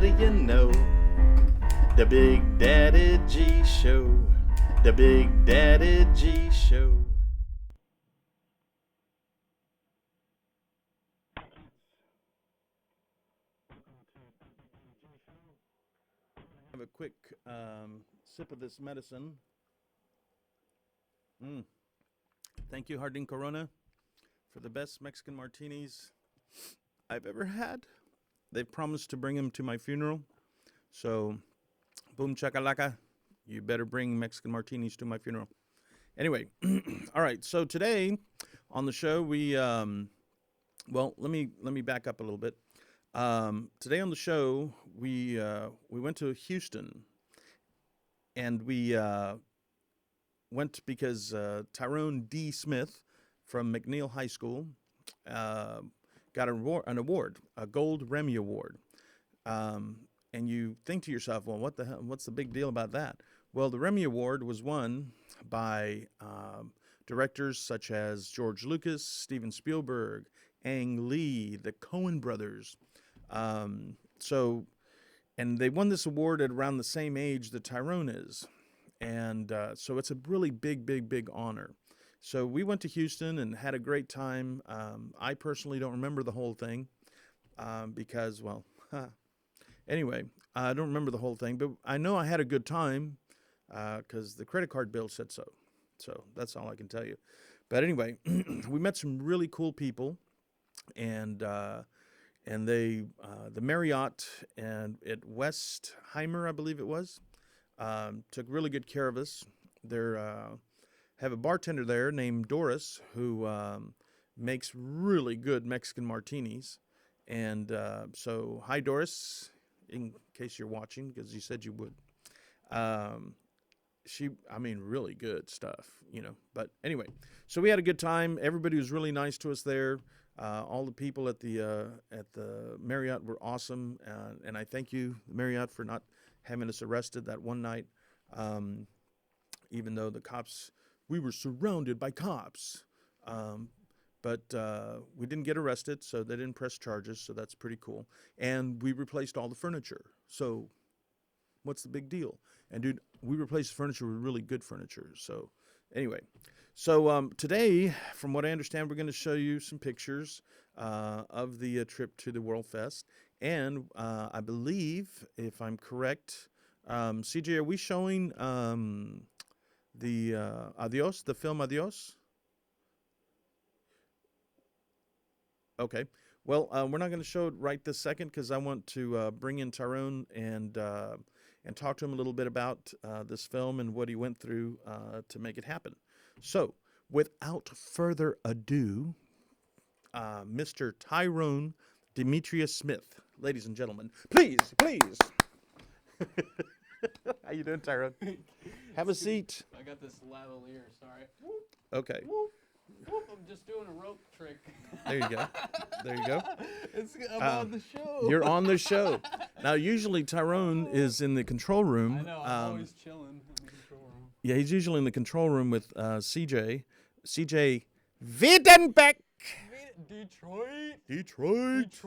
do you know? The Big Daddy G Show. The Big Daddy G Show. Have a quick sip of this medicine. Thank you, Hardin Corona, for the best Mexican martinis I've ever had. They've promised to bring them to my funeral. So, boom chakalaka, you better bring Mexican martinis to my funeral. Anyway, all right. So today on the show, we well, let me back up a little bit. Today on the show, we went to Houston, and we went because Tyrone D. Smith from McNeil High School got an award, a Gold Remy Award. And you think to yourself, well, what the hell? What's the big deal about that? Well, the Remy Award was won by directors such as George Lucas, Steven Spielberg, Ang Lee, the Coen brothers. And they won this award at around the same age that Tyrone is. And so it's a really big honor. So we went to Houston and had a great time. I personally don't remember the whole thing because, well, anyway, I don't remember the whole thing, but I know I had a good time because the credit card bill said so. So that's all I can tell you. But anyway, we met some really cool people, and they the Marriott and at Westheimer, I believe it was, took really good care of us. They're have a bartender there named Doris who makes really good Mexican martinis. And so, hi, Doris, in case you're watching, because you said you would. Really good stuff, But anyway, so we had a good time. Everybody was really nice to us there. All the people at the Marriott were awesome, and I thank you, Marriott, for not having us arrested that one night. Even though we were surrounded by cops. But we didn't get arrested, so they didn't press charges, so that's pretty cool. And we replaced all the furniture. So what's the big deal? And, dude, we replaced furniture with really good furniture. So anyway, today, from what I understand, we're going to show you some pictures of the trip to the Worldfest. And I believe, if I'm correct, CJ, are we showing the Adiós, the film Adiós? Okay. Well, we're not going to show it right this second because I want to bring in Tarun and talk to him a little bit about this film and what he went through to make it happen. So, without further ado, Mr. Tyrone Demetrius Smith, ladies and gentlemen, please. How you doing, Tyrone? Have a seat. I got this lavalier, sorry. Okay. I'm just doing a rope trick. There you go. I'm on the show. You're on the show. Now, usually Tyrone is in the control room. I know, I'm always chilling in the control room. Yeah, he's usually in the control room with CJ. CJ Wiedenbeck. Detroit.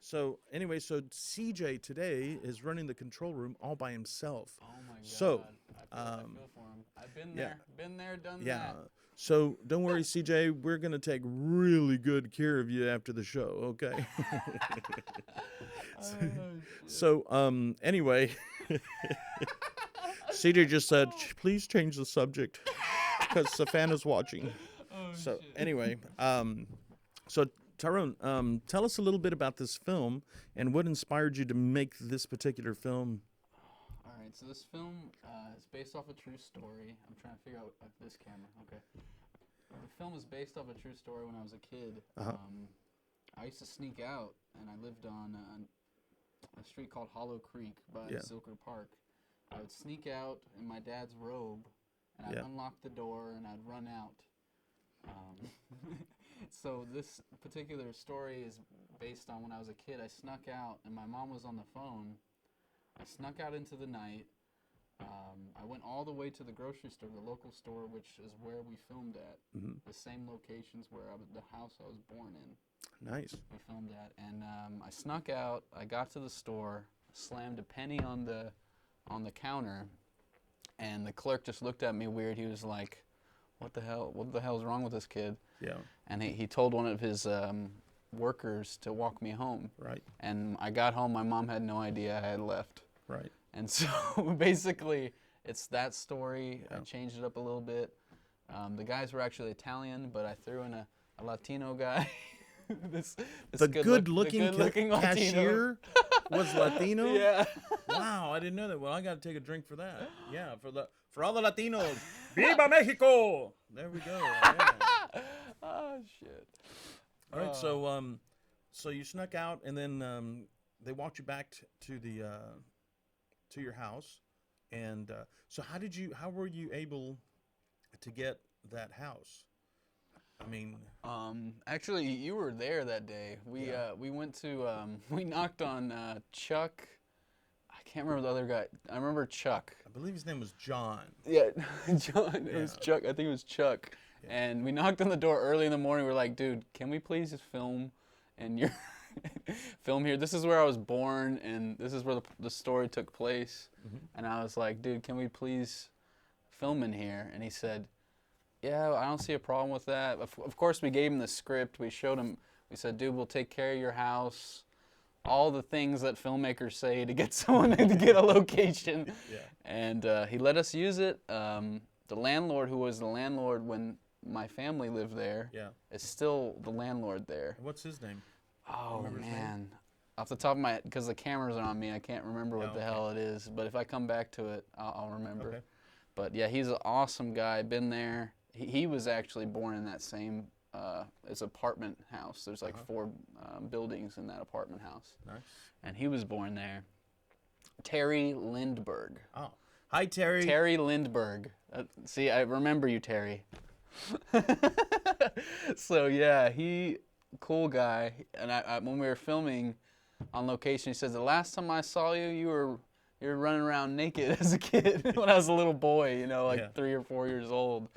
So, anyway, CJ today is running the control room all by himself. Oh, my God. So, I feel for him. I've been there. Been there, done that. Yeah. So, don't worry, CJ. We're going to take really good care of you after the show, okay? Anyway, CJ just said, please change the subject because Savannah's watching. Shit. Anyway, so Tarun, tell us a little bit about this film and what inspired you to make this particular film. All right, so this film is based off a true story. I'm trying to figure out this camera. Okay. The film is based off a true story. When I was a kid, I used to sneak out, and I lived on a street called Hollow Creek by Zilker Park. I would sneak out in my dad's robe, and I'd unlock the door, and I'd run out. So this particular story is based on when I was a kid. I snuck out, and my mom was on the phone. I snuck out into the night. I went all the way to the grocery store, the local store, which is where we filmed at. The same locations where the house I was born in. Nice. We filmed at. And I snuck out. I got to the store, slammed a penny on the counter, and the clerk just looked at me weird. He was like, "What the hell? What the hell is wrong with this kid?" Yeah. And he told one of his workers to walk me home. Right. And I got home. My mom had no idea I had left. Right. And so basically, it's that story. Yeah. I changed it up a little bit. The guys were actually Italian, but I threw in a Latino guy. The good-looking cashier was Latino? Yeah. Wow, I didn't know that. Well, I got to take a drink for that. Yeah, for all the Latinos. Viva Mexico! There we go. Yeah. Oh shit. All right, so you snuck out, and then they walked you back to your house, and so how were you able to get that house? I mean, actually, you were there that day. We went to we knocked on Chuck. I can't remember the other guy. I remember Chuck. I believe his name was John. Yeah, John. It was Chuck. I think it was Chuck. Yeah. And we knocked on the door early in the morning. We're like, dude, can we please just film and your film here? This is where I was born, and this is where the story took place. Mm-hmm. And I was like, dude, can we please film in here? And he said, yeah, I don't see a problem with that. Of course, we gave him the script. We showed him. We said, dude, we'll take care of your house. All the things that filmmakers say to get someone to get a location. Yeah. And he let us use it. The landlord, who was the landlord when my family lived there, is still the landlord there. What's his name? Oh, man. Off the top of my head, because the cameras are on me, I can't remember what the hell it is. But if I come back to it, I'll remember. Okay. But, yeah, he's an awesome guy. Been there. He was actually born in that same it's apartment house. There's like 4 buildings in that apartment house. Nice. And he was born there. Terry Lindbergh. Oh. Hi, Terry. Terry Lindbergh. See, I remember you, Terry. So, yeah, cool guy. And when we were filming on location, he says, the last time I saw you, you were running around naked as a kid when I was a little boy, 3 or 4 years old.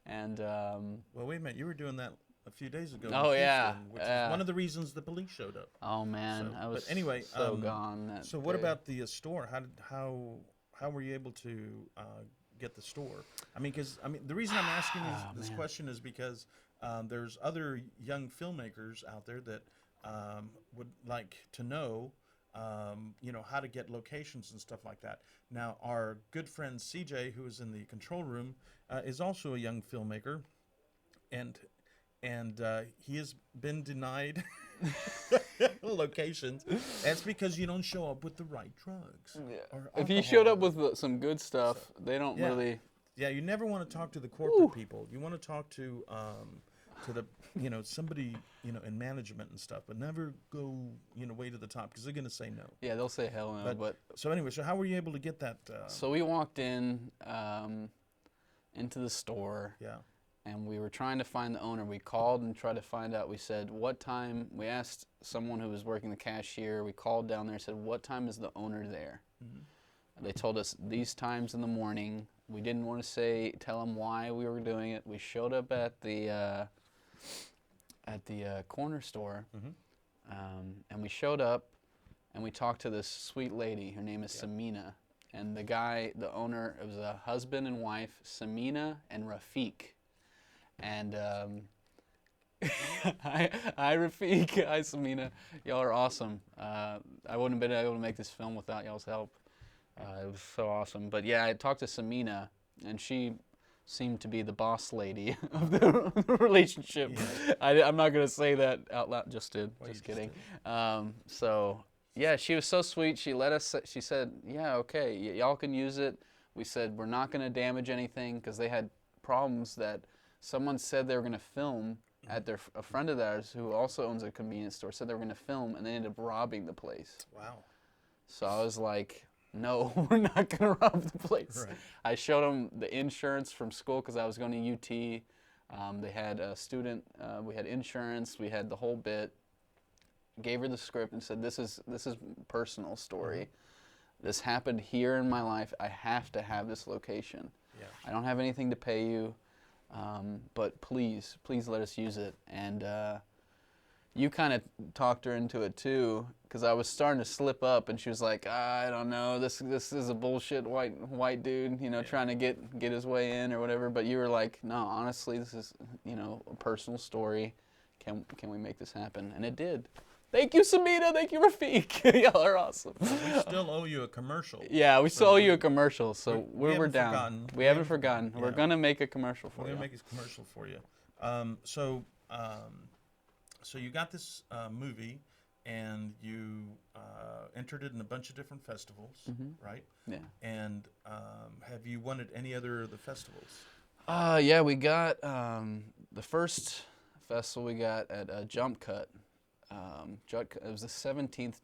And well, wait a minute, you were doing that a few days ago. Oh, yeah. Which is one of the reasons the police showed up. Oh, man. So, I was but anyway, so gone that So what day. about the store? How were you able to get the store? I mean, the reason I'm asking this question is because there's other young filmmakers out there that would like to know, how to get locations and stuff like that. Now, our good friend CJ, who is in the control room, is also a young filmmaker, and he has been denied locations. That's because you don't show up with the right drugs. Yeah. If you showed up with some good stuff, they don't really. Yeah, you never want to talk to the corporate people. You want to talk to the somebody in management and stuff, but never go way to the top because they're gonna say no. Yeah, they'll say hell no. But so anyway, so how were you able to get that? So we walked in into the store. Yeah. And we were trying to find the owner. We called and tried to find out. We said, what time? We asked someone who was working the cashier. We called down there and said, what time is the owner there? Mm-hmm. And they told us these times in the morning. We didn't want to tell them why we were doing it. We showed up at the corner store, and we showed up, and we talked to this sweet lady. Her name is Samina. And the owner, it was a husband and wife, Samina and Rafiq. And hi Rafiq, hi Samina, y'all are awesome. I wouldn't have been able to make this film without y'all's help. It was so awesome. But yeah, I talked to Samina, and she seemed to be the boss lady of the relationship. Yeah. I'm not gonna say that out loud. Just kidding. So yeah, she was so sweet. She let us. She said, yeah, okay, y'all can use it. We said we're not gonna damage anything because they had problems that. Someone said they were going to film at a friend of theirs who also owns a convenience store said they were going to film, and they ended up robbing the place. Wow. So I was like, no, we're not going to rob the place. Right. I showed them the insurance from school because I was going to UT. They had a student. We had insurance. We had the whole bit. Gave her the script and said, this is personal story. Mm-hmm. This happened here in my life. I have to have this location. Yeah. I don't have anything to pay you. But please let us use it. And you kind of talked her into it too, because I was starting to slip up, and she was like, I don't know, this is a bullshit white dude, you know, trying to get his way in or whatever. But you were like, no, honestly, this is, you know, a personal story. Can we make this happen? And it did. Thank you, Samita. Thank you, Rafiq. Y'all are awesome. We still owe you a commercial. Yeah, we still owe you a commercial, so we're haven't down. forgotten. We haven't forgotten. Yeah. We're gonna make a commercial for you. We're gonna make a commercial for you. So you got this movie, and you entered it in a bunch of different festivals, right? Yeah. And have you won at any other of the festivals? Yeah, we got the first festival we got at Jump Cut. It was the 17th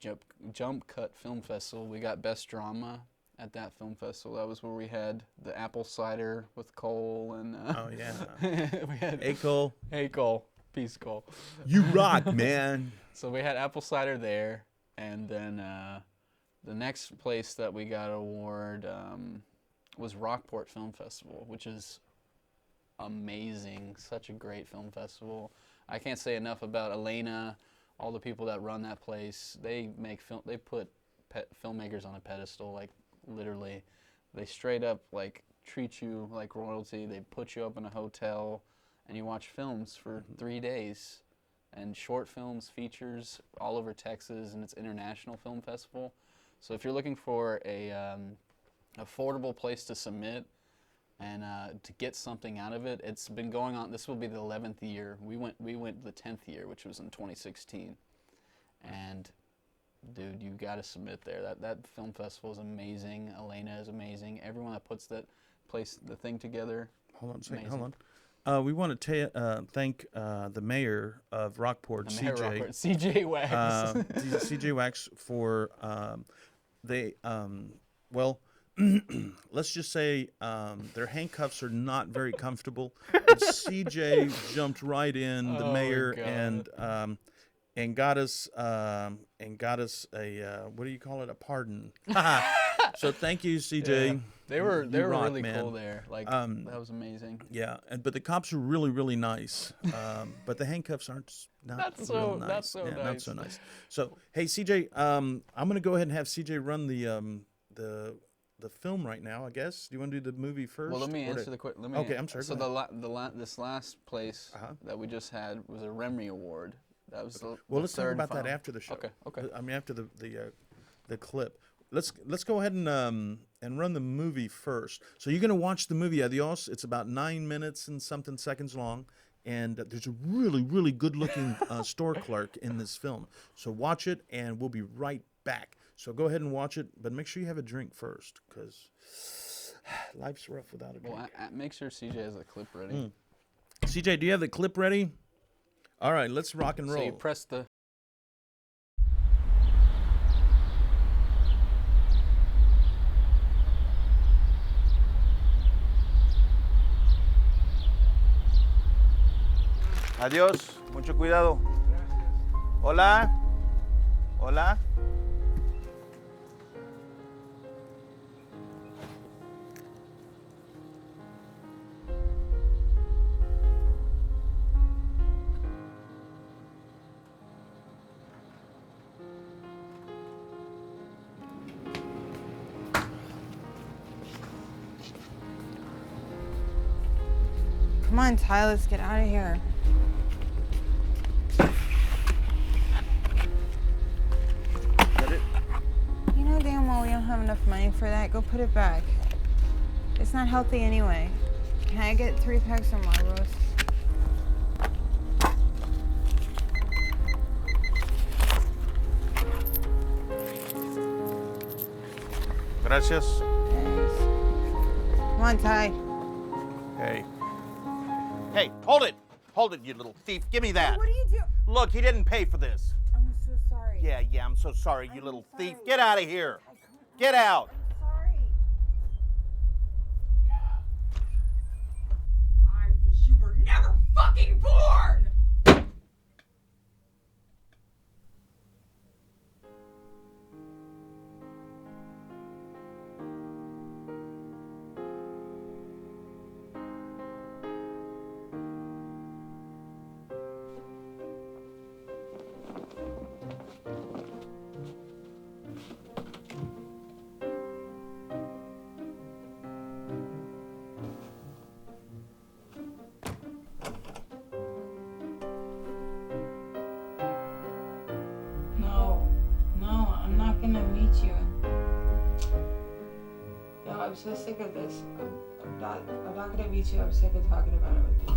Jump Cut Film Festival. We got Best Drama at that film festival. That was where we had the apple cider with Cole and. Oh yeah. We had. Hey Cole. Hey Cole. Peace Cole. You rock, man. So we had apple cider there, and then the next place that we got an award was Rockport Film Festival, which is amazing. Such a great film festival. I can't say enough about Elena, all the people that run that place. They make film. They put filmmakers on a pedestal, like literally. They straight up like treat you like royalty. They put you up in a hotel, and you watch films for 3 days, and short films, features all over Texas, and it's international film festival. So if you're looking for a affordable place to submit and to get something out of it, it's been going on. This will be the 11th year. We went the 10th year, which was in 2016. And dude, you got to submit there. That film festival is amazing. Elena is amazing. Everyone that puts the thing together. Hold on a second. Hold on. We want to thank the mayor of Rockport, CJ Wax. CJ Wax for let's just say their handcuffs are not very comfortable. But CJ jumped right in, the mayor, and got us a what do you call it? A pardon. So thank you, CJ. Yeah. They were really man. Cool there. Like that was amazing. Yeah, but the cops are really, really nice. But the handcuffs aren't not so nice. Not so nice. Not so nice. So hey, CJ, I'm gonna go ahead and have CJ run the film right now. I guess. Do you want to do the movie first? Well, let me answer the question. Okay, I'm sorry. So this last place that we just had was a Remy Award. That was let's talk about that after the show. Okay. I mean, after the clip. Let's go ahead and run the movie first. So you're gonna watch the movie Adiós. It's about 9 minutes and something seconds long, and there's a really, really good-looking store clerk in this film. So watch it, and we'll be right back. So go ahead and watch it, but make sure you have a drink first, because life's rough without a drink. Well, make sure CJ has the clip ready. CJ, do you have the clip ready? All right, let's rock and roll. So you press the. Adiós, mucho cuidado. Hola. Hola. Come on, Ty, let's get out of here. You know damn well we don't have enough money for that. Go put it back. It's not healthy anyway. Can I get 3 packs of Marlboros? Gracias. Thanks. Come on, Ty. Hey. Hey, hold it. Hold it, you little thief. Give me that. What are you doing? Look, he didn't pay for this. I'm so sorry. Yeah, I'm so sorry, you little thief. sorry. Get out of here. Get out. I'm sorry. I wish you were never fucking born! not gonna meet you. Yo, I'm so sick of this. I'm not gonna meet you. I'm sick of talking about it with you.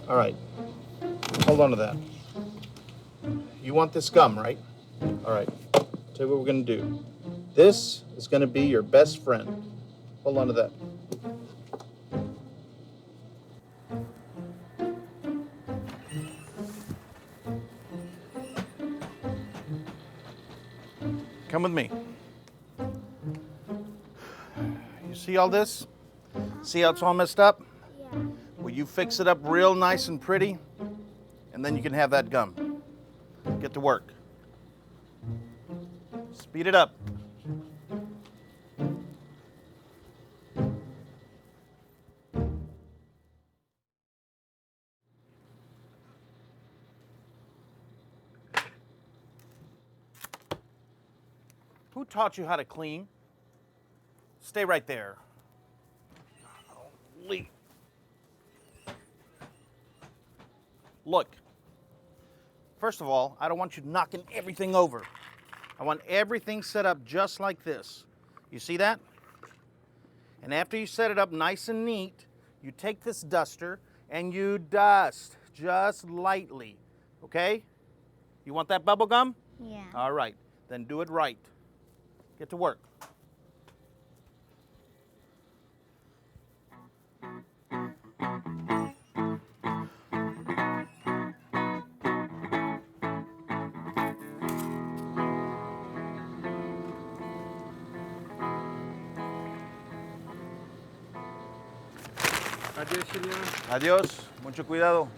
All right. Hold on to that. You want this gum, right? All right. Tell you what we're going to do. This is going to be your best friend. Hold on to that. Come with me. You see all this? See how it's all messed up? Yeah. Will you fix it up real nice and pretty? And then you can have that gum. Get to work. Speed it up. Who taught you how to clean? Stay right there. Golly. Look, first of all, I don't want you knocking everything over. I want everything set up just like this. You see that? And after you set it up nice and neat, you take this duster and you dust just lightly, okay? You want that bubble gum? Yeah. All right, then do it right. Get to work. Adiós, señor. Adiós, mucho cuidado.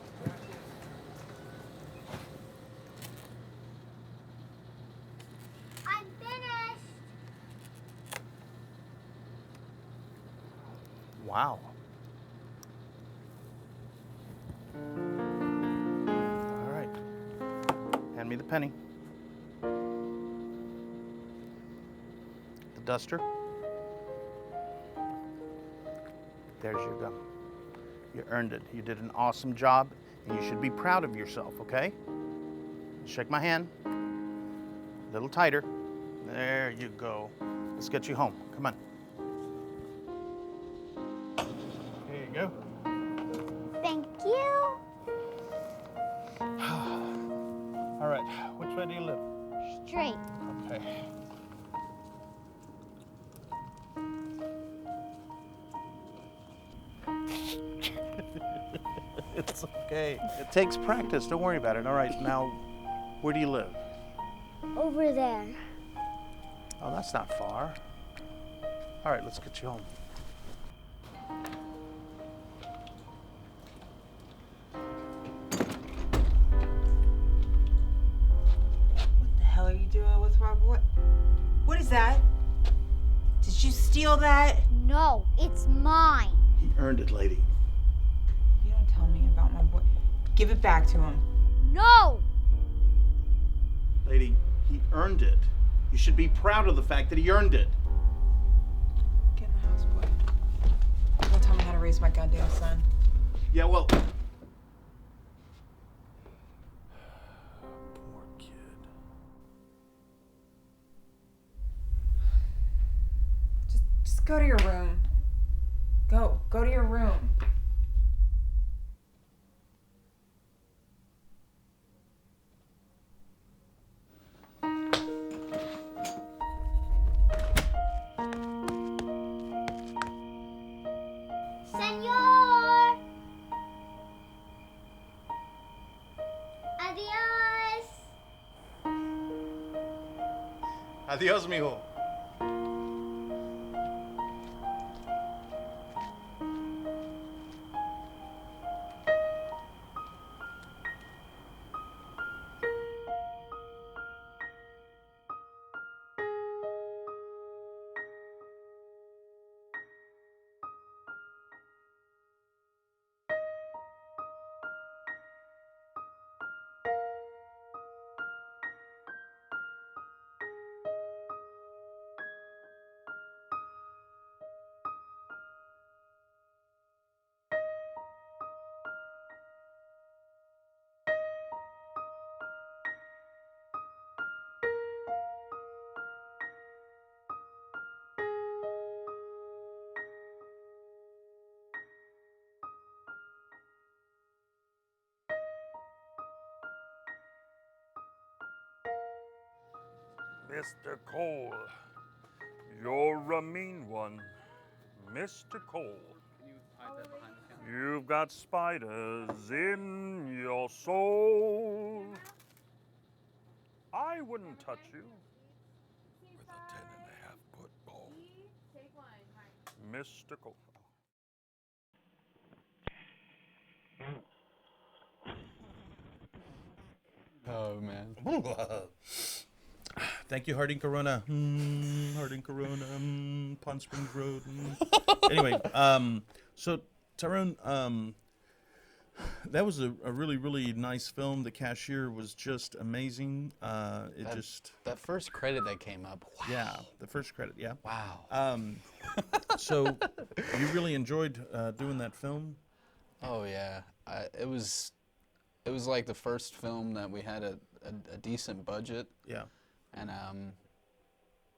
I'm finished. Wow. All right. Hand me the penny. The duster. There's your gum. You earned it. You did an awesome job, and you should be proud of yourself, okay? Shake my hand. A little tighter. There you go. Let's get you home. Come on. Here you go. Thank you. All right. Which way do you live? Straight. Okay. It's okay. It takes practice. Don't worry about it. All right. Now, where do you live? Over there. Oh, that's not far. All right. Let's get you home. steal that? No, it's mine. He earned it, lady. You don't tell me about my boy. Give it back to him. No! Lady, he earned it. You should be proud of the fact that he earned it. Get in the house, boy. Don't tell me how to raise my goddamn son. Yeah, well. Poor kid. Just go to your room. Go to your room. Señor! Adiós! Adiós, mijo. Mr. Cole, you're a mean one. Mr. Cole, Can you hide that behind the counter? you've got spiders in your soul. I wouldn't touch you. With a 10.5-foot pole. Mr. Cole. Oh man. Thank you, Harding Corona. Harding Corona. Pond Springs Road. Anyway, so Tarun, that was a really, really nice film. The cashier was just amazing. That first credit that came up. Wow. Yeah, the first credit, yeah. Wow. So you really enjoyed doing that film? Oh yeah. It was like the first film that we had a decent budget. Yeah. And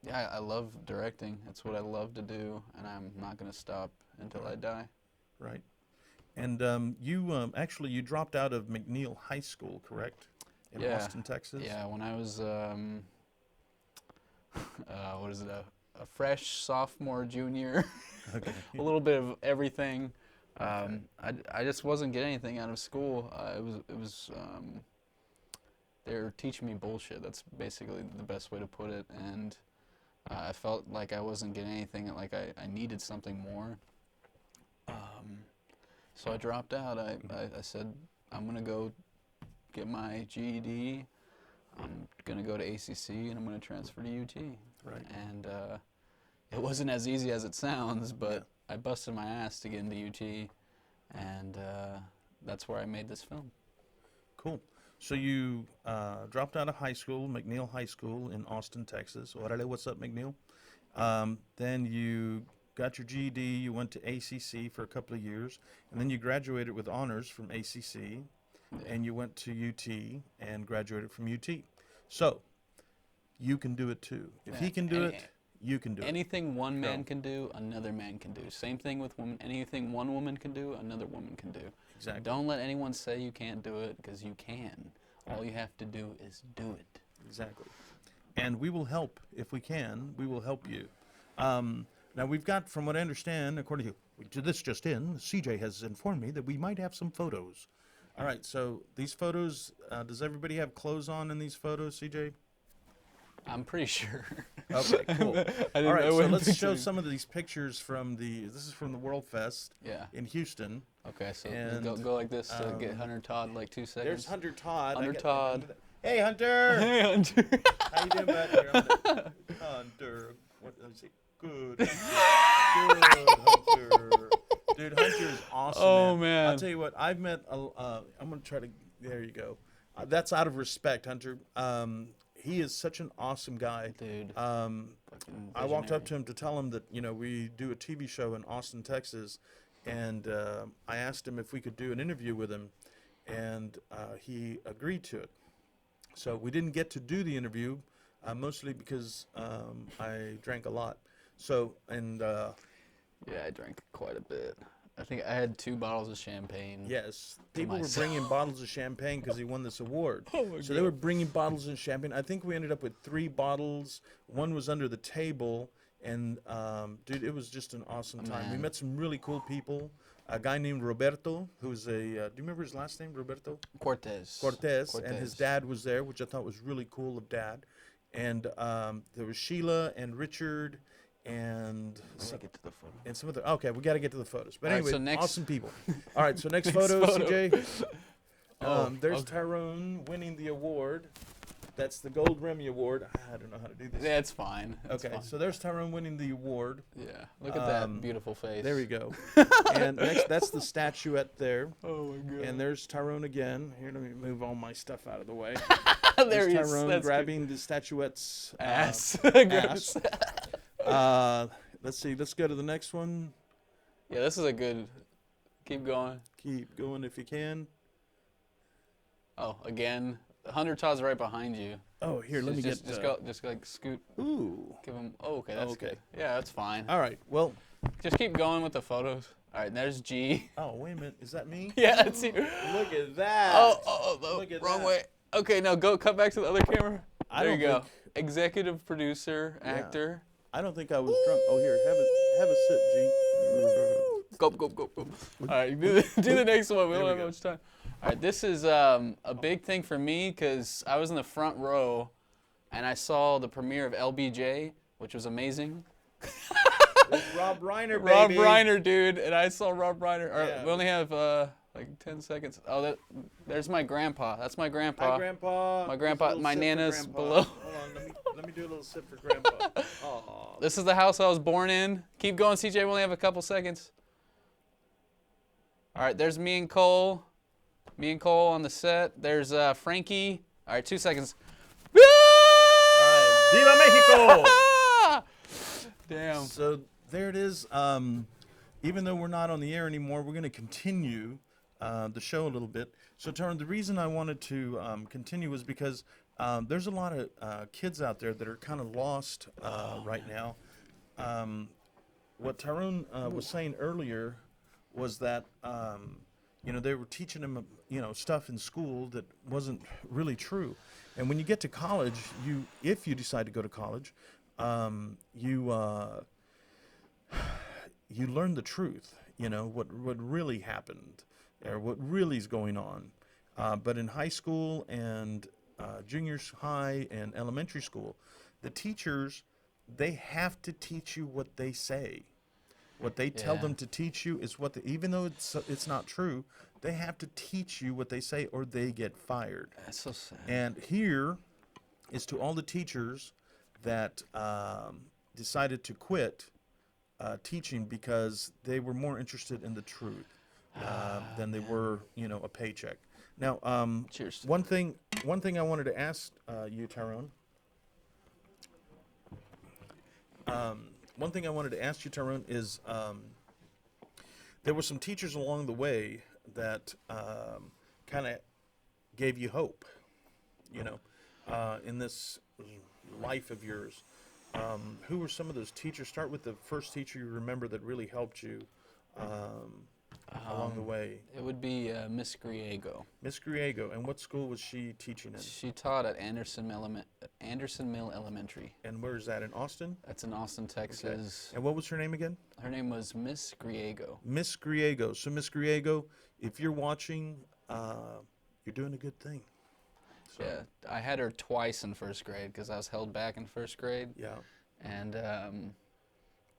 yeah, I love directing. It's what I love to do, and I'm not gonna stop until I die. Right. And you actually you dropped out of McNeil High School, correct? In Yeah. Austin, Texas. Yeah, when I was what is it, a fresh sophomore, junior, Okay. a little bit of everything. I just wasn't getting anything out of school. It was they were teaching me bullshit. That's basically the best way to put it. And I felt like I wasn't getting anything. Like I needed something more. So I dropped out. I said I'm gonna go get my GED. I'm gonna go to ACC and I'm gonna transfer to UT. Right. And it wasn't as easy as it sounds, but I busted my ass to get into UT, and that's where I made this film. Cool. So you dropped out of high school, McNeil High School in Austin, Texas. Orale, what's up, McNeil? Then you got your GED. You went to ACC for a couple of years, and then you graduated with honors from ACC, and you went to UT and graduated from UT. So you can do it too. If he can do it, you can do it. Anything one man Go. can do, another man can do. Same thing with women. Anything one woman can do, another woman can do. Exactly. Don't let anyone say you can't do it, because you can. All you have to do is do it. Exactly. And we will help if we can. We will help you. Now we've got, from what I understand, according to this just in, CJ has informed me that we might have some photos. All right. So these photos, does everybody have clothes on in these photos, CJ? I'm pretty sure. Okay, cool. I didn't All right, know so when let's show picturing. some of these pictures from this is from the Worldfest Yeah. in Houston. Okay, so And, go like this to get Hunter Todd like 2 seconds. There's Hunter Todd. Hunter Todd. Hey, Hunter. Hey, Hunter. How you doing back there? Hunter. What, let me see. Good. Good, Hunter. Dude, Hunter is awesome. Oh, man. man. I'll tell you what. I've met. I'm gonna try to. There you go. That's out of respect, Hunter. He is such an awesome guy. Dude. I walked up to him to tell him that we do a TV show in Austin, Texas, and I asked him if we could do an interview with him, and he agreed to it. So we didn't get to do the interview, mostly because I drank a lot. So Yeah, I drank quite a bit. I think I had 2 bottles of champagne. yes, people were myself. bringing bottles of champagne because he won this award. Oh my So they were bringing bottles of champagne. I think we ended up with 3 bottles. One was under the table, and dude, it was just an awesome time. We Man. met some really cool people. A guy named Roberto, who's do you remember his last name, Roberto? Cortez, And his dad was there, which I thought was really cool of Dad. And there was Sheila and Richard and Get to the photo. and some other. Okay, we got to get to the photos. But All right, anyway, so next- awesome people. All right, so next Next photo, photo. CJ. Oh, There's okay. Tyrone winning the award. That's the Gold Remy Award. I don't know how to do this. That's fine. That's Okay, fine. so there's Tyrone winning the award. Yeah, look at that beautiful face. There we go. And next, that's the statuette there. Oh my god. And there's Tyrone again. Here, let me move all my stuff out of the way. there There's he is. Tyrone That's grabbing the statuette's good. ass. ass. Gross. Let's see. Let's go to the next one. Yeah, this is a good. Keep going. Keep going if you can. Oh, again, 100 Todd's right behind you. Oh, here, let me just, get. just like scoot. Ooh. Give him. Oh, okay, that's Okay. good. Yeah, that's fine. All right. Well. Just keep going with the photos. All right, there's G. Oh, wait a minute. Is that me? Yeah, that's you. Look at that. Oh, Look at wrong that. way. Okay, now go cut back to the other camera. I There you don't go. think- Executive producer, actor. I don't think I was drunk. Oh, here, have a sip, G. Go. All right, do the next one. We There don't we have go. much time. All right, this is a big thing for me because I was in the front row and I saw the premiere of LBJ, which was amazing. It's Rob Reiner, baby. Rob Reiner, dude, and I saw Rob Reiner. All right, Yeah. we only have like 10 seconds. Oh, there's my grandpa. That's my grandpa. Hi, Grandpa. My Just grandpa- a little my sip for Nana's Grandpa. below. Hold on, let me do a little sip for Grandpa. Oh, This is the house I was born in. Keep going, CJ. We only have a couple seconds. All right, there's me and Cole. Me and Cole on the set. There's Frankie. All right, 2 seconds. Viva Mexico! Damn. so there it is. Even though we're not on the air anymore, we're going to continue the show a little bit. So, Tarun, the reason I wanted to continue was because there's a lot of kids out there that are kind of lost right now. What Tarun was saying earlier was that they were teaching them stuff in school that wasn't really true. And when you get to college, if you decide to go to college, you learn the truth, what really happened or what really is going on. But in high school and junior high and elementary school, the teachers, they have to teach you what they say. What they tell Yeah. them to teach you is even though it's not true, they have to teach you what they say or they get fired. That's so sad. And here is to all the teachers that decided to quit teaching because they were more interested in the truth than they were, a paycheck. Now, Cheers. one thing I wanted to ask you, Tyrone. One thing I wanted to ask you, Tarun, is there were some teachers along the way that kind of gave you hope, in this life of yours. Who were some of those teachers? Start with the first teacher you remember that really helped you along the way. It would be Miss Griego. Miss Griego. And what school was she teaching in? She taught at Anderson Mill Elementary. And where is that, in Austin? That's in Austin, Texas. And what was her name again? Her name was Miss Griego. Miss Griego. So, Miss Griego, if you're watching, you're doing a good thing. So, Yeah, I had her twice in first grade because I was held back in first grade. Yeah. And,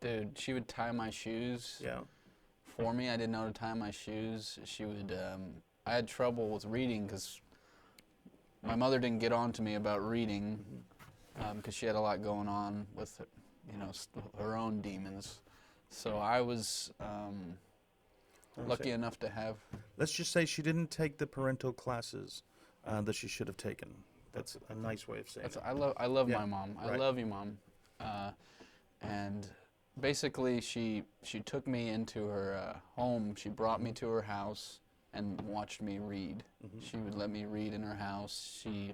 dude, she would tie my shoes Yeah. for me. I didn't know to tie my shoes. She would, I had trouble with reading because my mother didn't get on to me about reading because she had a lot going on with, her own demons. So I was lucky enough to have. Let's just say she didn't take the parental classes that she should have taken. That's a nice way of saying it. I love Yeah, my mom. I right. love you, Mom. And basically, she took me into her home. She brought me to her house and watched me read. She would let me read in her house. She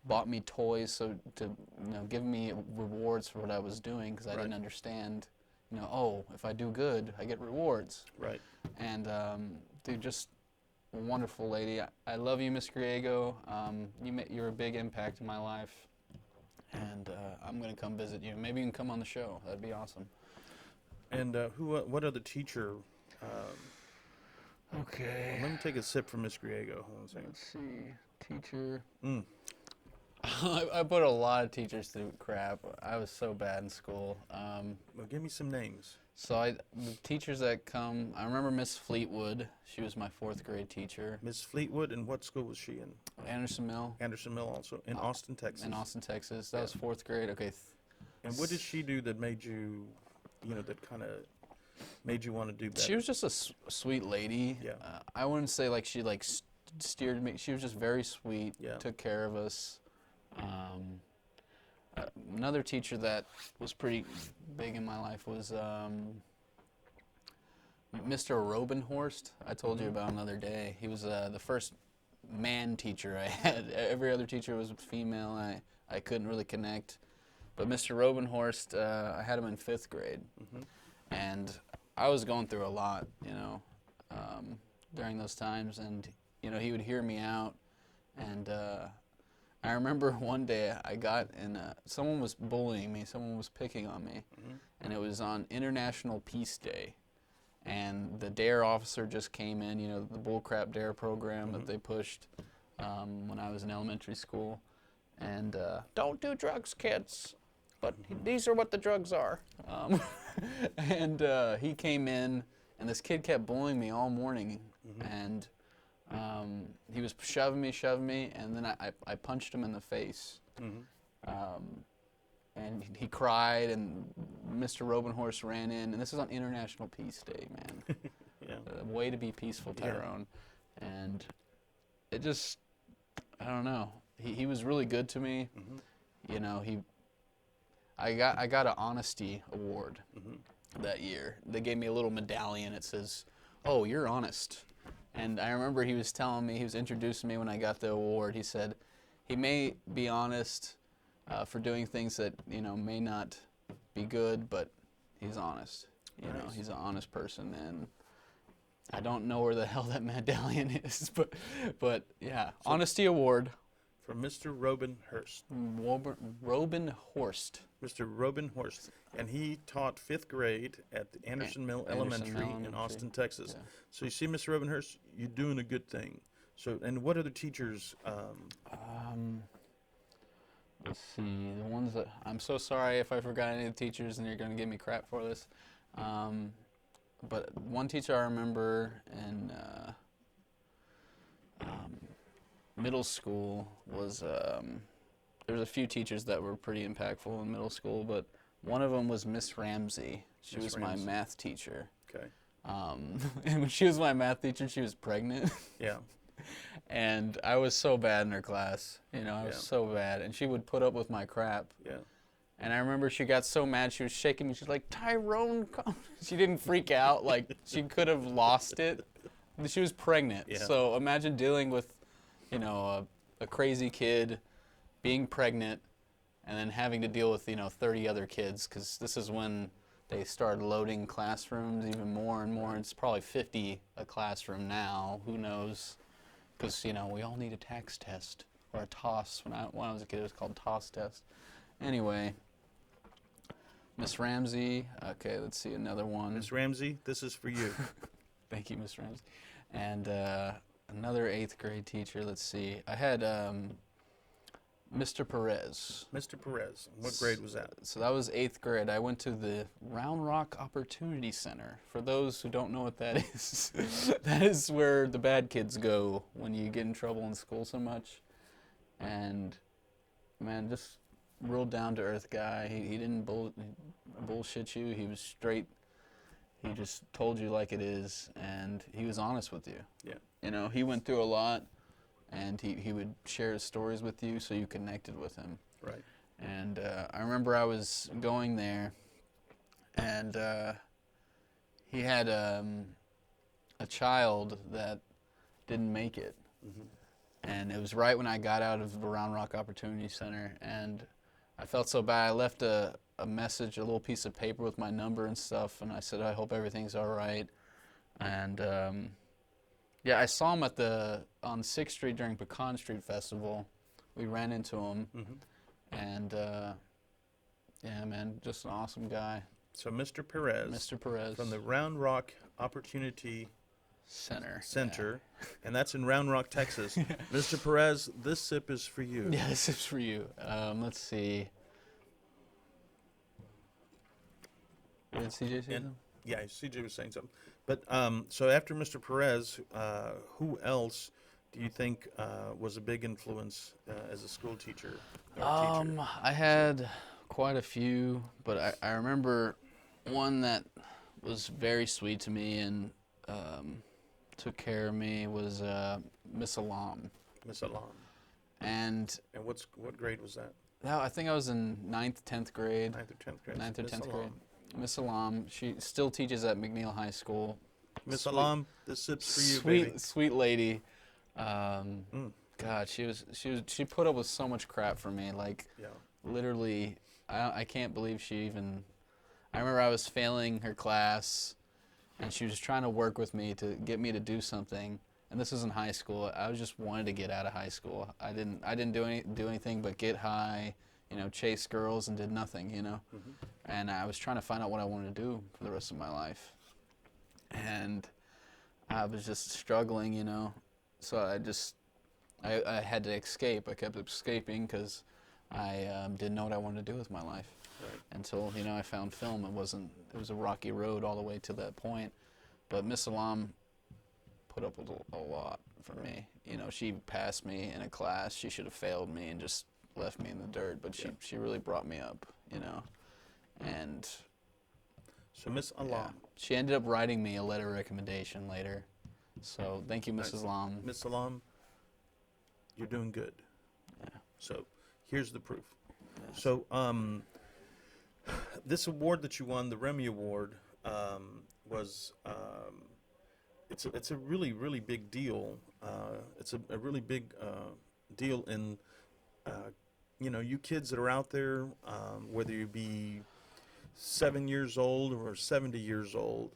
bought me toys to give me rewards for what I was doing, because I didn't understand. If I do good, I get rewards. Right. And dude, just a wonderful lady. I love you, Miss Griego. You're a big impact in my life, and I'm gonna come visit you. Maybe you can come on the show. That'd be awesome. And what other teacher? Okay. Let me take a sip from Miss Griego. Hold on a second. Let's see. Teacher. Mm. I put a lot of teachers through crap. I was so bad in school. Well, give me some names. The teachers that come, I remember Miss Fleetwood. She was my 4th grade teacher. Miss Fleetwood, and what school was she in? Anderson Mill. Anderson Mill, also in Austin, Texas. In Austin, Texas. That was 4th grade. Okay. And what did she do that made you, that kind of made you want to do better? She was just a sweet lady. Yeah. I wouldn't say like she steered me. She was just very sweet. Yeah. Took care of us. Another teacher that was pretty big in my life was Mr. Robenhorst. I told you about another day. He was the first man teacher I had. Every other teacher was female. I couldn't really connect. But Mr. Robenhorst, I had him in 5th grade. And I was going through a lot, during those times. And, he would hear me out. And I remember one day I got in, someone was bullying me, someone was picking on me, and it was on International Peace Day. And the DARE officer just came in, the bullcrap DARE program that they pushed when I was in elementary school. And don't do drugs, kids, but these are what the drugs are. And he came in, and this kid kept bullying me all morning, and he was shoving me, and then I punched him in the face. And he cried, and Mr. Robenhorst ran in, and this is on International Peace Day, man. A way to be peaceful, Tyrone. And it just, I don't know. He was really good to me. I got an honesty award that year. They gave me a little medallion. It says, "Oh, you're honest." And I remember he was telling me, he was introducing me when I got the award. He said, he may be honest for doing things that, may not be good, but he's honest. He's an honest person. And I don't know where the hell that medallion is, but yeah, so Honesty Award. From Mr. Robenhorst. Robenhorst. Mr. Robenhorst. And he taught 5th grade at the Anderson Mill Elementary in Austin, Texas. Yeah. So you see, Mr. Robenhorst, you're doing a good thing. So, and what other teachers? Let's see. The ones that, I'm so sorry if I forgot any of the teachers and you're going to give me crap for this. But one teacher I remember in middle school was, there was a few teachers that were pretty impactful in middle school, but one of them was Miss Ramsey. She was my math teacher. Okay. And when she was my math teacher, she was pregnant. Yeah. And I was so bad in her class. I was so bad. And she would put up with my crap. Yeah. And I remember she got so mad, she was shaking me. She's like, "Tyrone, come." She didn't freak out. Like, she could have lost it. She was pregnant. Yeah. So imagine dealing with, a crazy kid being pregnant and then having to deal with, 30 other kids, because this is when they started loading classrooms even more and more. It's probably 50 a classroom now. Who knows? Because, we all need a tax test or a TOS. When I was a kid, it was called TOS test. Anyway, Miss Ramsey. Okay, let's see another one. Miss Ramsey, this is for you. Thank you, Miss Ramsey. And another 8th grade teacher. Let's see. I had Mr. Perez. Mr. Perez. What grade was that? So that was 8th grade. I went to the Round Rock Opportunity Center. For those who don't know what that is, that is where the bad kids go when you get in trouble in school so much. And man, just real down-to-earth guy. He didn't bullshit you. He was straight. He just told you like it is, and he was honest with you. Yeah. You know, he went through a lot, and he would share his stories with you, so you connected with him. Right. And I remember I was going there, and he had a child that didn't make it. And it was right when I got out of the Round Rock Opportunity Center, and I felt so bad. I left a message, a little piece of paper with my number and stuff, and I said, I hope everything's all right. And yeah, I saw him on 6th Street during Pecan Street Festival. We ran into him, and yeah, man, just an awesome guy. So Mr. Perez. Mr. Perez. From the Round Rock Opportunity Center. And that's in Round Rock, Texas. Mr. Perez, this sip is for you. Yeah, this is for you. Let's see. Did CJ say something? Yeah, CJ was saying something. But so after Mr. Perez, who else do you think was a big influence as a school teacher? Or teacher? I had quite a few, but I remember one that was very sweet to me and took care of me was Miss Alam. Miss Alam. And what grade was that? No, I think I was in 9th, 10th grade. 9th or 10th grade. 9th or Miss 10th Alam. grade. Miss Alam. She still teaches at McNeil High School. Miss Alam, this sip's for you, sweet, baby. Sweet lady. God, she put up with so much crap for me. Like, literally, I can't believe she even. I remember I was failing her class, and she was trying to work with me to get me to do something. And this was in high school. I just wanted to get out of high school. I didn't do anything but get high, you know, chase girls, and did nothing, you know. And I was trying to find out what I wanted to do for the rest of my life. And I was just struggling, you know. So I had to escape. I kept escaping because I didn't know what I wanted to do with my life. Right. Until, you know, I found film. It was a rocky road all the way to that point. But Miss Alam put up with a lot for me. You know, she passed me in a class. She should have failed me and just left me in the dirt. But she really brought me up, you know. And so Miss Alam. Yeah, she ended up writing me a letter of recommendation later. So thank you, Mrs. Alam. Miss Alam, you're doing good. Yeah. So here's the proof. So this award that you won, the Remy Award, was it's a really, really big deal. It's a really big deal in you know, you kids that are out there, whether you be 7 years old or 70 years old,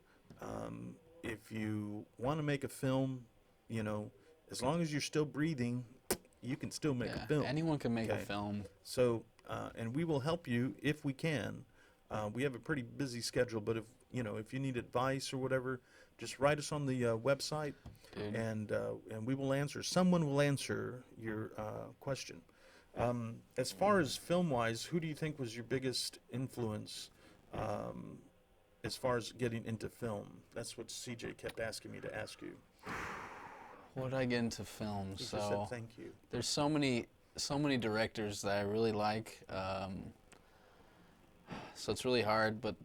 if you want to make a film, you know, as long as you're still breathing, you can still make a film. Anyone can make a film. So, and we will help you if we can. We have a pretty busy schedule, but if you need advice or whatever, just write us on the website, and we will answer. Someone will answer your question. As far as film-wise, who do you think was your biggest influence as far as getting into film? That's what CJ kept asking me to ask you. What did I get into film? He So just said thank you. There's so many directors that I really like. So it's really hard, but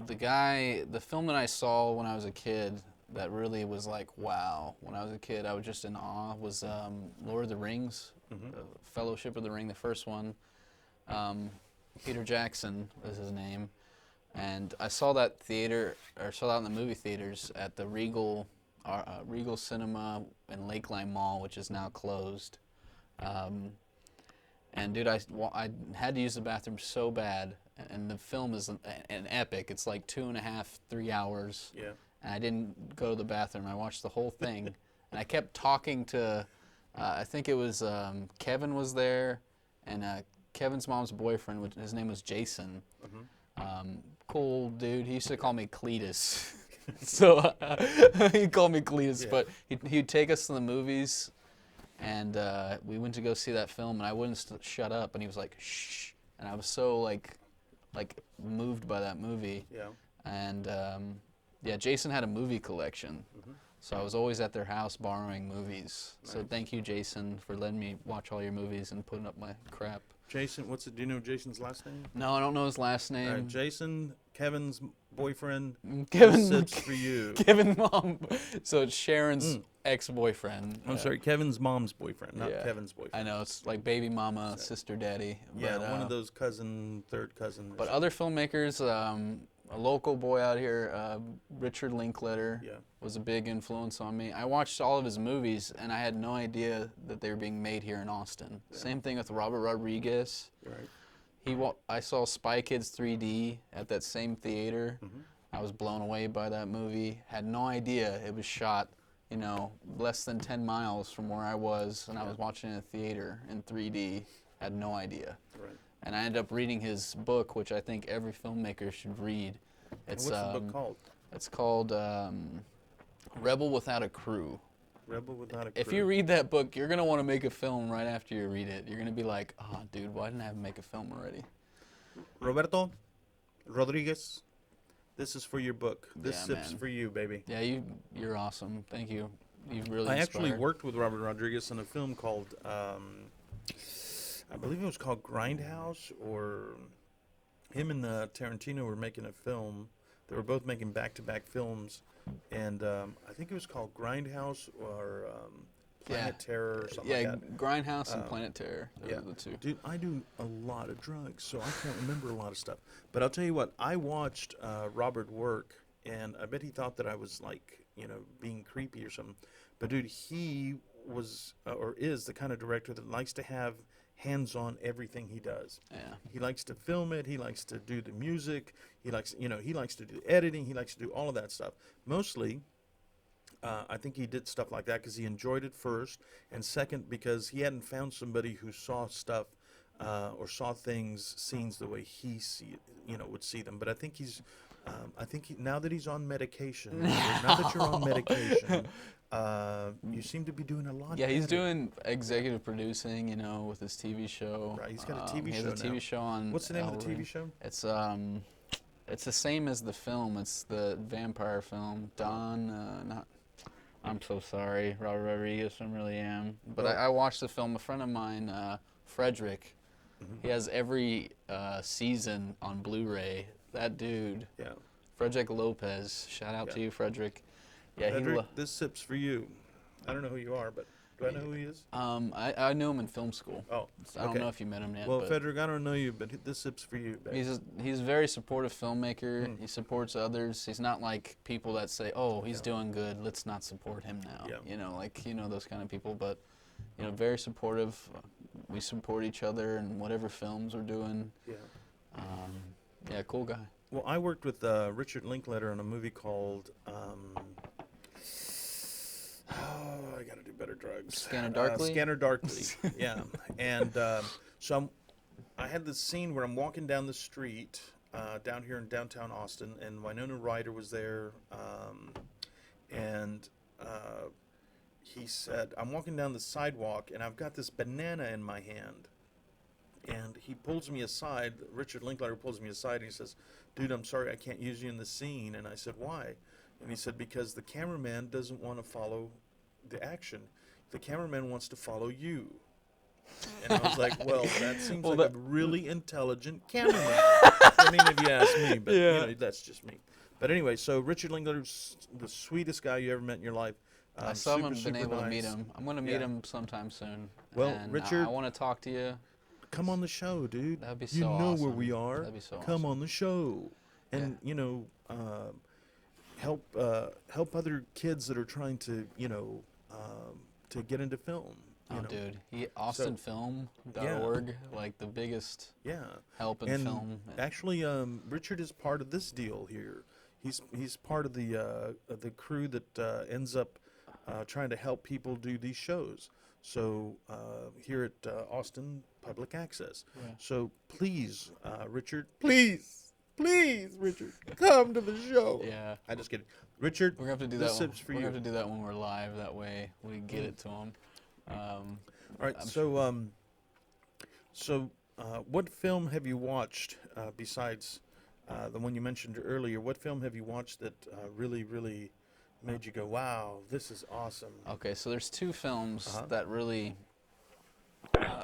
the film that I saw when I was a kid that really was like, wow, when I was a kid, I was just in awe, was Lord of the Rings, Fellowship of the Ring, the first one. Peter Jackson was his name. And I saw that in the movie theaters at the Regal Cinema in Lakeline Mall, which is now closed. And dude, I had to use the bathroom so bad, and the film is an epic. It's like 2.5, 3 hours. Yeah. And I didn't go to the bathroom. I watched the whole thing, and I kept talking to, I think it was Kevin was there, and Kevin's mom's boyfriend, his name was Jason. Cool dude. He used to call me Cletus. So he called me Cletus, but he'd take us to the movies, and we went to go see that film, and I wouldn't shut up, and he was like, shh, and I was so like moved by that movie. Yeah. And Jason had a movie collection, so I was always at their house borrowing movies. Nice. So thank you, Jason, for letting me watch all your movies and putting up my crap. Jason, what's it? Do you know Jason's last name? No, I don't know his last All name. right, Jason, Kevin's boyfriend. Kevin, This sip's for you. Kevin's mom. So it's Sharon's ex-boyfriend. I'm sorry, Kevin's mom's boyfriend, not Yeah. Kevin's boyfriend. I know, it's like baby mama, sister daddy. Yeah, but, one of those third cousin. But other filmmakers, a local boy out here, Richard Linklater, Yeah. was a big influence on me. I watched all of his movies, and I had no idea that they were being made here in Austin. Same thing with Robert Rodriguez. Right. I saw Spy Kids 3D at that same theater. I was blown away by that movie. Had no idea it was shot, less than 10 miles from where I was, and I was watching it in a theater in 3D. Had no idea. Right. And I ended up reading his book, which I think every filmmaker should read. What's the book called? It's called Rebel Without a Crew. Rebel Without a Crew. If you read that book, you're going to want to make a film right after you read it. You're going to be like, oh, dude, why didn't I make a film already? Roberto Rodriguez, this is for your book. This Yeah, sip's man. for you, baby. Yeah, you're awesome. Thank you. You've really I actually inspired. worked with Robert Rodriguez in a film called, I believe it was called Grindhouse, or him and Tarantino were making a film. They were both making back-to-back films, and I think it was called Grindhouse or Planet Terror or something like that. Grindhouse and Planet Terror. Those Yeah, are the two. dude, I do a lot of drugs, so I can't remember a lot of stuff. But I'll tell you what, I watched Robert work, and I bet he thought that I was like, being creepy or something. But dude, he was or is the kind of director that likes to have hands on everything he does. Yeah. He likes to film it. He likes to do the music. He likes, he likes to do editing. He likes to do all of that stuff. Mostly, I think he did stuff like that because he enjoyed it first, and second because he hadn't found somebody who saw stuff or saw scenes the way he would see them. But I think now that he's on medication, now that you're on medication, you seem to be doing a lot. Yeah, he's better. doing executive producing, with his TV show. Right, he's got a TV He has show a TV now. show on. What's the name of the Ring. TV show? It's the same as the film. It's the vampire film. I'm so sorry, Robert Rodriguez. I really am. But Well- I watched the film. A friend of mine, Frederick, he has every season on Blu-ray. That dude, Yeah. Frederick Lopez. Shout out to you, Frederick. Yeah, Frederick, this sip's for you. I don't know who you are, but do I know who he is? I knew him in film school. Oh, So I don't okay. know if you met him yet. Well, but Frederick, I don't know you, but this sip's for you, babe. he's a very supportive filmmaker. Mm. He supports others. He's not like people that say, "Oh, he's doing good. Let's not support him now." Yeah. Those kind of people. But very supportive. We support each other in whatever films we're doing. Yeah. Cool guy. Well, I worked with Richard Linklater on a movie called I got to do better drugs. Scanner Darkly? Scanner Darkly. Yeah. And so I had this scene where I'm walking down the street down here in downtown Austin, and Winona Ryder was there, and he said, I'm walking down the sidewalk, and I've got this banana in my hand. And he pulls me aside, Richard Linklater pulls me aside, and he says, dude, I'm sorry, I can't use you in the scene. And I said, why? And he said, because the cameraman doesn't want to follow the action. The cameraman wants to follow you. And I was like, well, that seems like a really intelligent cameraman. I mean, if you ask me, but that's just me. But anyway, so Richard Linklater's the sweetest guy you ever met in your life. I still haven't super been able to nice. meet him. I'm going to meet him sometime soon. Well, and, Richard, I want to talk to you. Come on the show, dude. That'd be you so know awesome. where we are. That'd be so Come awesome. on the show, and help other kids that are trying to to get into film. You know? Dude, AustinFilm.org, like the biggest help in and film. Actually, Richard is part of this deal here. He's part of the crew that ends up trying to help people do these shows. So here at Austin Public Access. Yeah. So please, Richard, please, Richard, come to the show. Yeah. I just kidding. Richard, We're going to have to do this that. sip's for We're you. going to have to do that when we're live. That way we get it to them. All right. So what film have you watched besides the one you mentioned earlier? What film have you watched that really, really made you go, wow, this is awesome? Okay, so there's two films that really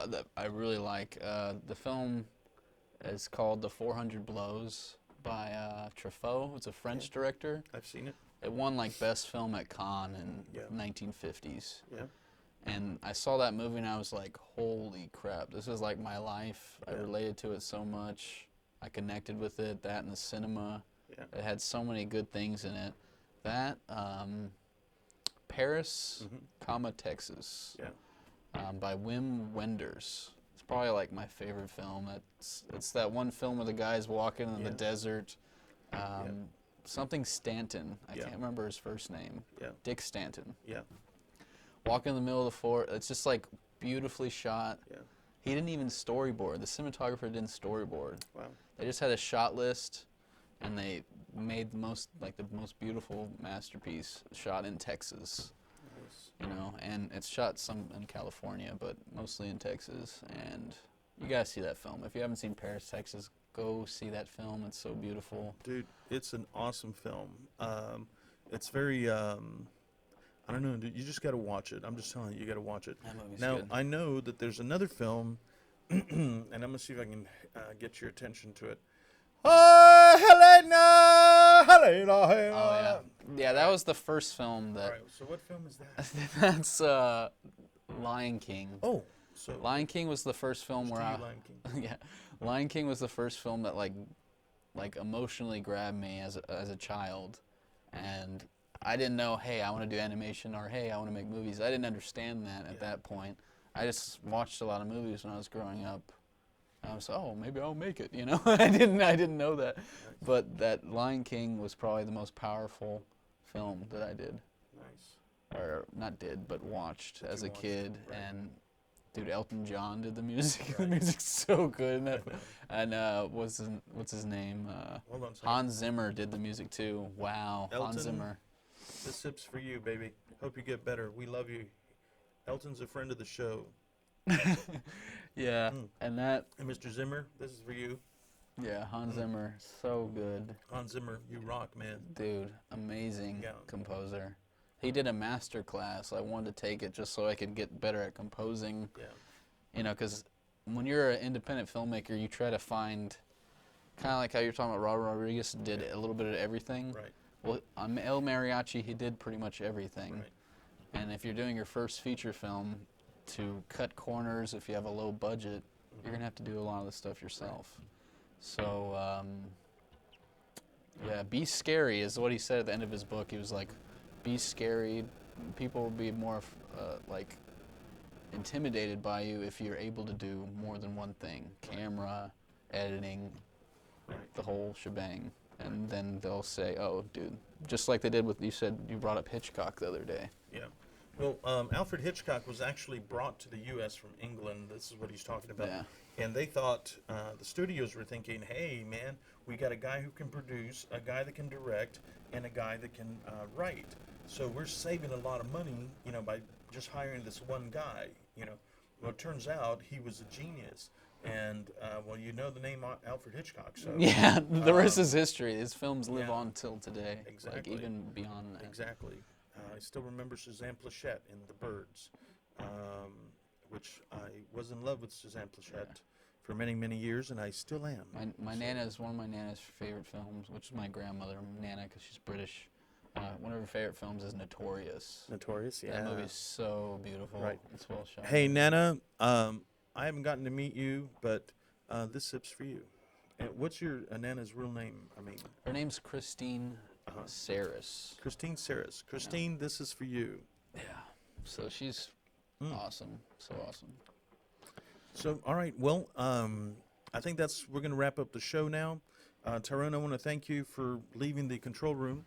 that I really like. The film is called The 400 Blows by Truffaut. It's a French director. I've seen it. It won like best film at Cannes in 1950s. Yeah. And I saw that movie and I was like, holy crap, this is like my life. I related to it so much. I connected with it, that and the cinema. Yeah. It had so many good things in it. That, Paris, Texas, by Wim Wenders. It's probably like my favorite film. It's that one film where the guy's walking in the desert. Something Stanton. I can't remember his first name. Yeah. Dick Stanton. Yeah. Walking in the middle of the forest. It's just like beautifully shot. Yeah. He didn't even storyboard. The cinematographer didn't storyboard. Wow. They just had a shot list, and they made the most beautiful masterpiece shot in Texas. Nice. You know, and it's shot some in California, but mostly in Texas. And you gotta see that film. If you haven't seen Paris, Texas, go see that film. It's so beautiful. Dude, it's an awesome film. It's very, I don't know, dude, you just got to watch it. I'm just telling you, you got to watch it. That movie's Now, good. I know that there's another film, and I'm going to see if I can get your attention to it. Oh, Helena! Oh yeah, yeah. That was the first film that. All right, so what film is that? That's Lion King. Oh, so Lion King was the first film where Lion King. yeah, Lion King was the first film that like emotionally grabbed me as a child, and I didn't know, hey, I want to do animation, or hey, I want to make movies. I didn't understand that at that point. I just watched a lot of movies when I was growing up. I was, oh, maybe I'll make it, you know. I didn't know that, but that Lion King was probably the most powerful film that I did, or not did, but watched as a kid. And dude, Elton John did the music. The music's so good. And what's his name? Hold on a second. Hans Zimmer did the music too. Wow, Elton, Hans Zimmer. This sip's for you, baby. Hope you get better. We love you. Elton's a friend of the show. Yeah, and that. And Mr. Zimmer, this is for you. Yeah, Hans Zimmer, so good. Hans Zimmer, you rock, man. Dude, amazing composer. He did a master class. I wanted to take it just so I could get better at composing. Yeah. You know, because when you're an independent filmmaker, you try to find, kind of like how you're talking about Robert Rodriguez did a little bit of everything. Right. Well, on El Mariachi, he did pretty much everything. Right. And if you're doing your first feature film, to cut corners, if you have a low budget, you're going to have to do a lot of the stuff yourself. So, yeah, be scary is what he said at the end of his book. He was like, be scary. People will be more like intimidated by you if you're able to do more than one thing. Camera, editing, the whole shebang. And then they'll say, oh, dude, just like they did with, you said you brought up Hitchcock the other day. Yeah. Well, Alfred Hitchcock was actually brought to the U.S. from England. This is what he's talking about. Yeah. And they thought, the studios were thinking, hey, man, we got a guy who can produce, a guy that can direct, and a guy that can write. So we're saving a lot of money, you know, by just hiring this one guy, you know. Well, it turns out he was a genius. And, well, you know the name Alfred Hitchcock. So yeah, the rest is history. His films live on till today. Exactly. Like, even beyond that. Exactly. I still remember Suzanne Plachette in The Birds, which I was in love with Suzanne Plachette for many, many years, and I still am. My Nana is one of my Nana's favorite films, which is my grandmother, Nana, because she's British. One of her favorite films is Notorious. Notorious, yeah. That movie's so beautiful. Right. It's well shot. Hey, Nana, I haven't gotten to meet you, but this sip's for you. And what's your Nana's real name? I mean, her name's Christine Saris. Christine Saris. Christine, this is for you. Yeah. So she's awesome. So awesome. So, all right. Well, I think we're going to wrap up the show now. Tarun, I want to thank you for leaving the control room.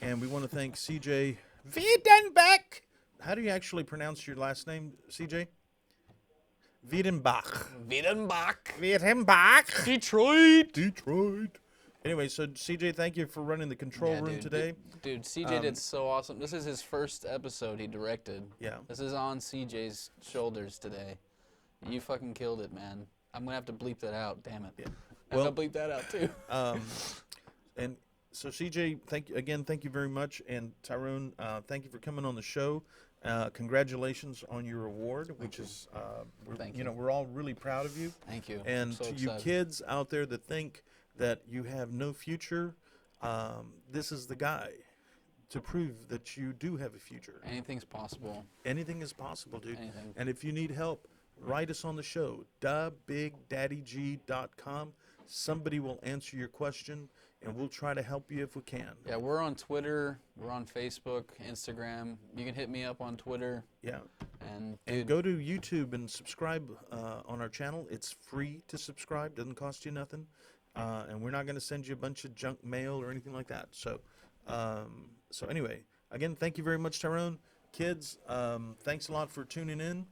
And we want to thank CJ Wiedenbach. How do you actually pronounce your last name, CJ? Wiedenbach. Wiedenbach. Detroit. Anyway, so CJ, thank you for running the control room today. Dude, CJ did so awesome. This is his first episode he directed. Yeah. This is on CJ's shoulders today. You fucking killed it, man. I'm going to have to bleep that out, damn it. Yeah. I'm going to bleep that out, too. And So CJ, thank you very much, and Tarun, thank you for coming on the show. Congratulations on your award, which is we're all really proud of you. Thank you. And I'm so to you excited. kids out there that think that you have no future, this is the guy to prove that you do have a future. Anything's possible. Anything is possible, dude. Anything. And if you need help, write us on the show, thebigdaddyg.com. Somebody will answer your question, and we'll try to help you if we can. Yeah, we're on Twitter, we're on Facebook, Instagram. You can hit me up on Twitter. Yeah. And And go to YouTube and subscribe on our channel. It's free to subscribe, doesn't cost you nothing. And we're not going to send you a bunch of junk mail or anything like that. So, anyway, again, thank you very much, Tyrone. Kids, thanks a lot for tuning in.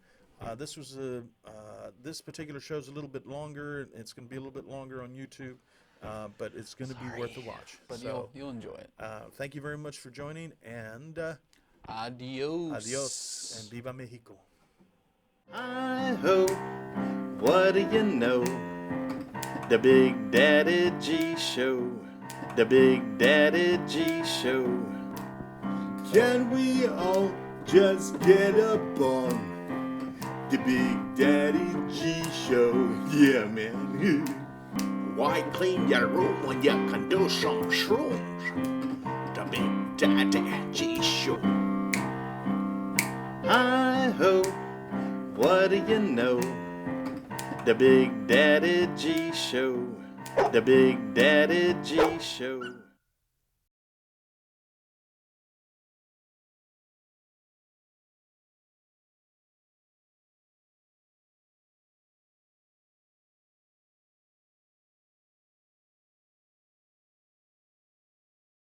This particular show is a little bit longer. It's going to be a little bit longer on YouTube, but it's going to be worth a watch. But So, you'll enjoy it. thank you very much for joining, and Adios. adios, and viva Mexico. I hope, what do you know? The Big Daddy G Show. The Big Daddy G Show. Can we all just get up on the Big Daddy G Show? Yeah, man. Why clean your room when you can do some shrooms? The Big Daddy G Show. I hope, what do you know? The Big Daddy G Show. The Big Daddy G Show.